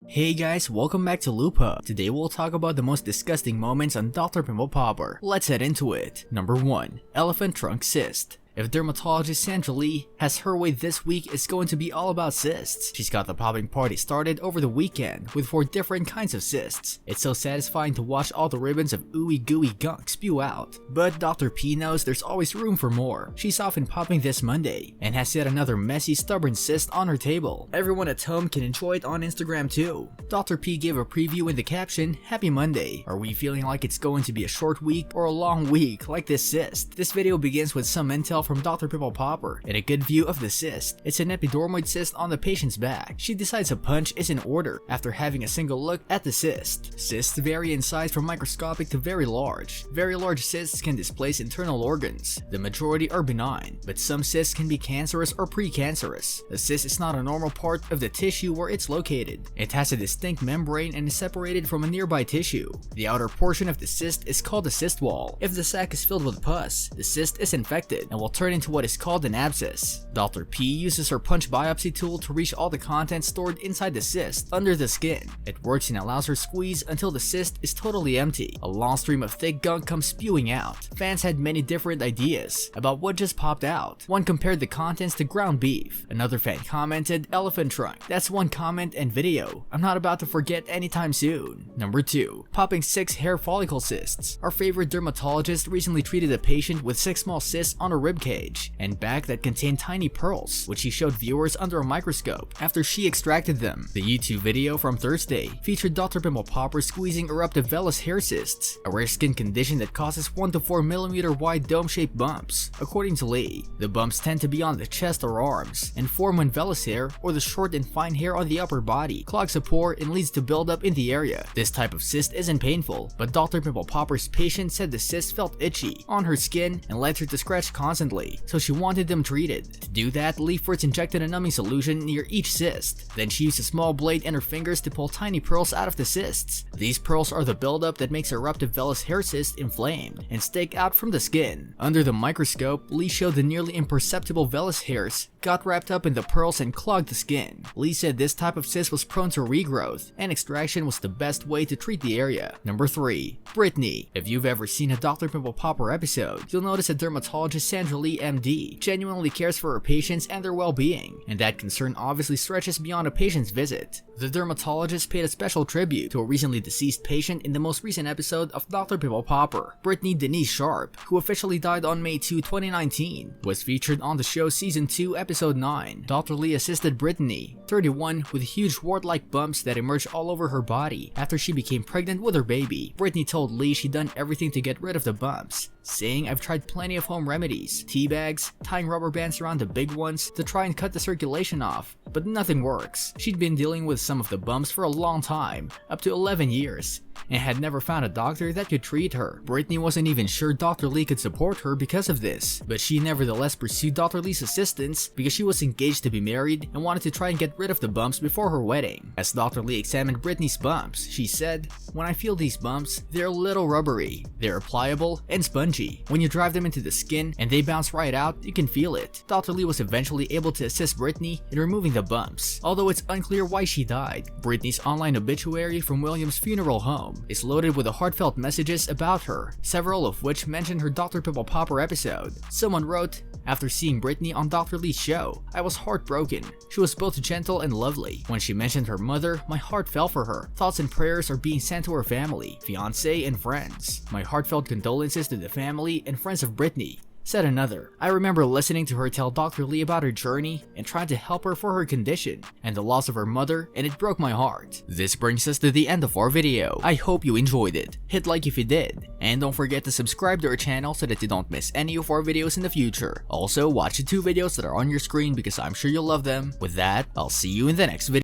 Hey guys, welcome back to Lupa. Today we'll talk about the most disgusting moments on Dr. Pimple Popper. Let's head into it. Number 1. Elephant Trunk Cyst. If dermatologist Sandra Lee has her way this week, it's going to be all about cysts. She's got the popping party started over the weekend with 4 different kinds of cysts. It's so satisfying to watch all the ribbons of ooey gooey gunk spew out. But Dr. P knows there's always room for more. She's often popping this Monday and has yet another messy, stubborn cyst on her table. Everyone at home can enjoy it on Instagram too. Dr. P gave a preview in the caption, "Happy Monday. Are we feeling like it's going to be a short week or a long week like this cyst?" This video begins with some intel from Dr. Pimple Popper and a good view of the cyst. It's an epidermoid cyst on the patient's back. She decides a punch is in order after having a single look at the cyst. Cysts vary in size from microscopic to very large. Very large cysts can displace internal organs. The majority are benign, but some cysts can be cancerous or precancerous. The cyst is not a normal part of the tissue where it's located. It has a distinct membrane and is separated from a nearby tissue. The outer portion of the cyst is called the cyst wall. If the sac is filled with pus, the cyst is infected and will turn into what is called an abscess. Dr. P uses her punch biopsy tool to reach all the contents stored inside the cyst under the skin. It works and allows her squeeze until the cyst is totally empty. A long stream of thick gunk comes spewing out. Fans had many different ideas about what just popped out. One compared the contents to ground beef. Another fan commented, "Elephant trunk." That's one comment and video I'm not about to forget anytime soon. Number 2. Popping 6 hair follicle cysts. Our favorite dermatologist recently treated a patient with 6 small cysts on a rib cage and back that contained tiny pearls, which she showed viewers under a microscope after she extracted them. The YouTube video from Thursday featured Dr. Pimple Popper squeezing eruptive vellus hair cysts, a rare skin condition that causes 1 to 4 mm wide dome-shaped bumps. According to Lee, the bumps tend to be on the chest or arms and form when vellus hair, or the short and fine hair on the upper body, clogs a pore and leads to buildup in the area. This type of cyst isn't painful, but Dr. Pimple Popper's patient said the cyst felt itchy on her skin and led her to scratch constantly, so she wanted them treated. To do that, Lee first injected a numbing solution near each cyst. Then she used a small blade in her fingers to pull tiny pearls out of the cysts. These pearls are the buildup that makes eruptive vellus hair cysts inflamed and stick out from the skin. Under the microscope, Lee showed the nearly imperceptible vellus hairs got wrapped up in the pearls and clogged the skin. Lee said this type of cyst was prone to regrowth, and extraction was the best way to treat the area. Number 3. Brittany. If you've ever seen a Dr. Pimple Popper episode, you'll notice that dermatologist Sandra Lee MD genuinely cares for her patients and their well-being, and that concern obviously stretches beyond a patient's visit. The dermatologist paid a special tribute to a recently deceased patient in the most recent episode of Dr. Pimple Popper. Brittany Denise Sharp, who officially died on May 2, 2019, was featured on the show Season 2, Episode 9. Dr. Lee assisted Brittany, 31, with huge wart-like bumps that emerged all over her body after she became pregnant with her baby. Brittany told Lee she'd done everything to get rid of the bumps, saying, "I've tried plenty of home remedies, tea bags, tying rubber bands around the big ones to try and cut the circulation off, but nothing works." She'd been dealing with some of the bumps for a long time, up to 11 years, and had never found a doctor that could treat her. Brittany wasn't even sure Dr. Lee could support her because of this, but she nevertheless pursued Dr. Lee's assistance because she was engaged to be married and wanted to try and get rid of the bumps before her wedding. As Dr. Lee examined Brittany's bumps, she said, "When I feel these bumps, they're a little rubbery. They're pliable and spongy. When you drive them into the skin and they bounce right out, you can feel it." Dr. Lee was eventually able to assist Brittany in removing the bumps, although it's unclear why she died. Brittany's online obituary from Williams Funeral Home is loaded with heartfelt messages about her, several of which mention her Dr. Pimple Popper episode. Someone wrote, "After seeing Brittany on Dr. Lee's show, I was heartbroken. She was both gentle and lovely. When she mentioned her mother, my heart fell for her. Thoughts and prayers are being sent to her family, fiance, and friends. My heartfelt condolences to the family and friends of Brittany," said another. "I remember listening to her tell Dr. Lee about her journey and trying to help her for her condition and the loss of her mother, and it broke my heart." This brings us to the end of our video. I hope you enjoyed it. Hit like if you did, and don't forget to subscribe to our channel so that you don't miss any of our videos in the future. Also, watch the 2 videos that are on your screen because I'm sure you'll love them. With that, I'll see you in the next video.